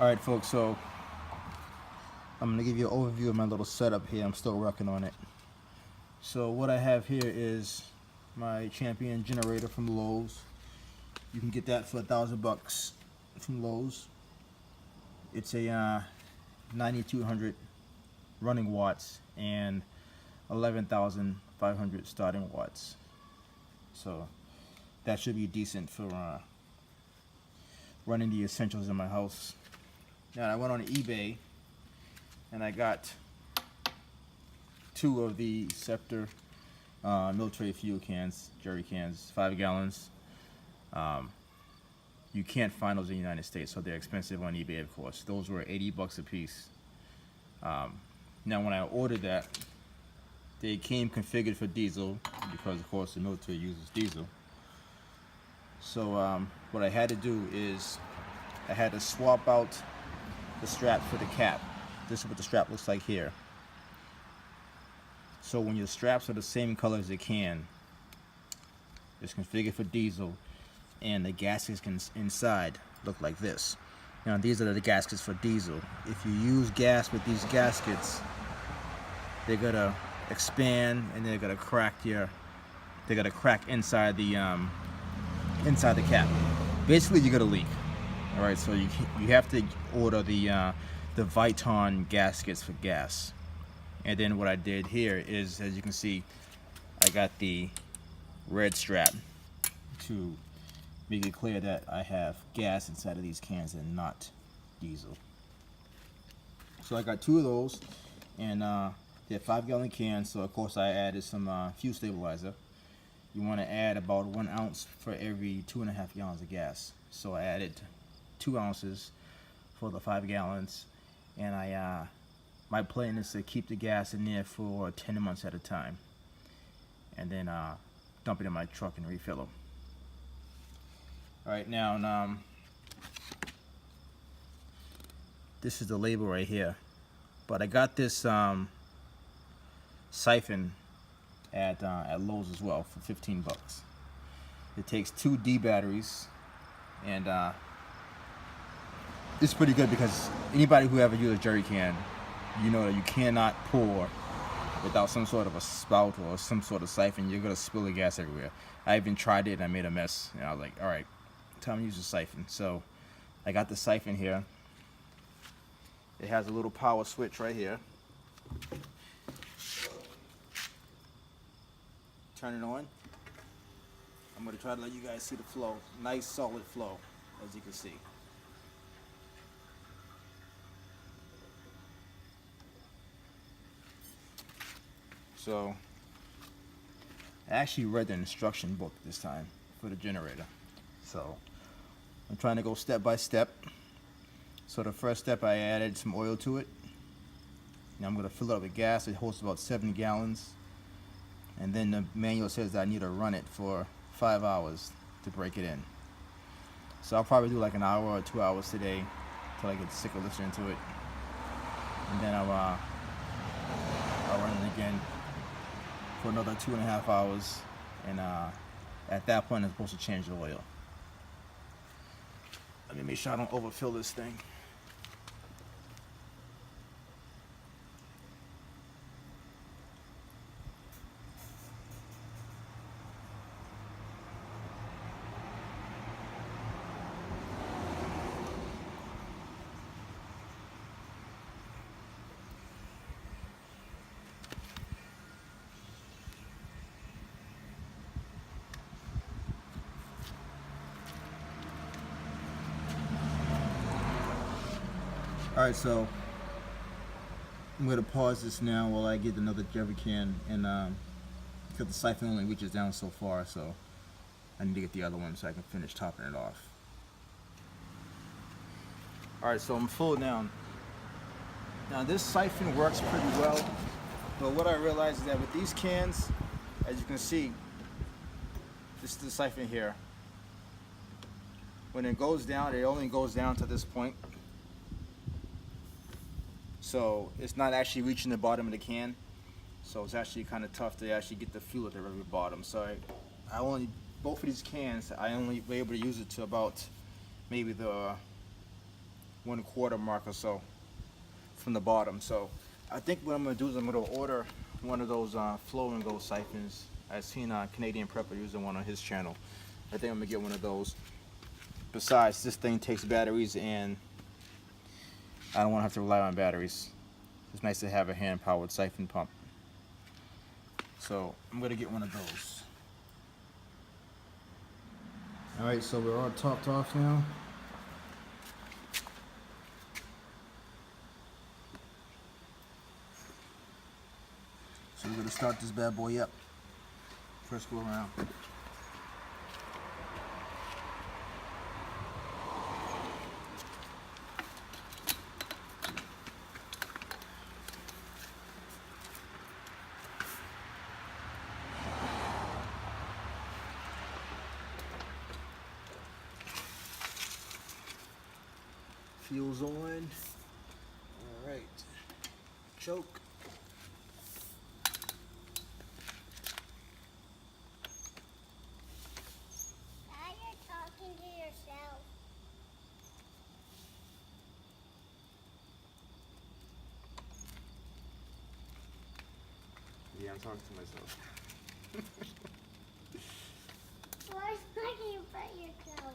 Alright folks, so I'm going to give you an overview of my little setup here. I'm still working on it. So what I have here is my Champion generator from Lowe's. You can get that for $1,000 from Lowe's. It's a 9200 running watts and 11,500 starting watts. So that should be decent for running the essentials in my house. Now I went on eBay and I got two of the Scepter military fuel cans, jerry cans, 5 gallons. You can't find those in the United States, so they're expensive on eBay, of course. Those were $80 a piece. Now when I ordered that, they came configured for diesel because of course the military uses diesel. So what I had to do is I had to swap out the strap for the cap. This is what the strap looks like here. So when your straps are the same color as the can, it's configured for diesel, and the gaskets inside look like this. Now these are the gaskets for diesel. If you use gas with these gaskets, they're gonna expand and they're gonna crack inside the cap. Basically, you got a leak. All right, so you have to order the Viton gaskets for gas. And then what I did here is, as you can see, I got the red strap to make it clear that I have gas inside of these cans and not diesel. So I got two of those, and they're 5-gallon cans. So of course I added some fuel stabilizer. You want to add about 1 ounce for every 2.5 gallons of gas. So I added 2 ounces for the 5 gallons, and my plan is to keep the gas in there for 10 months at a time, and then dump it in my truck and refill them. All right, now this is the label right here, but I got this siphon at Lowe's as well for $15. It takes 2 D batteries, and it's pretty good because anybody who ever used a jerry can, you know that you cannot pour without some sort of a spout or some sort of siphon. You're gonna spill the gas everywhere. I even tried it and I made a mess, and I was like, all right, time to use a siphon. So I got the siphon here. It has a little power switch right here. Turn it on. I'm going to try to let you guys see the flow. Nice solid flow, as you can see. So I actually read the instruction book this time for the generator. So I'm trying to go step by step. So the first step, I added some oil to it. Now I'm going to fill it up with gas. It holds about 7 gallons. And then the manual says that I need to run it for 5 hours to break it in. So I'll probably do like an hour or 2 hours today until I get sick of listening to it. And then I'll run it again for another 2.5 hours. And at that point, I'm supposed to change the oil. Let me make sure I don't overfill this thing. Alright, so I'm going to pause this now while I get another jerry can, and because the siphon only reaches down so far, so I need to get the other one so I can finish topping it off. Alright, so I'm full now. Now this siphon works pretty well, but what I realized is that with these cans, as you can see, this is the siphon here. When it goes down, it only goes down to this point. So it's not actually reaching the bottom of the can. So it's actually kind of tough to actually get the fuel at the very bottom. So I only, both of these cans, I only were able to use it to about maybe the 1/4 mark or so from the bottom. So I think what I'm gonna do is I'm gonna order one of those flow and go siphons. I've seen Canadian Prepper using one on his channel. I think I'm gonna get one of those. Besides, this thing takes batteries and I don't want to have to rely on batteries. It's nice to have a hand-powered siphon pump. So I'm gonna get one of those. All right, so we're all topped off now. So we're gonna start this bad boy up. First go around. Fuel's on. All right. Choke. Dad, you're talking to yourself. Yeah, I'm talking to myself. Why can't you put yourself?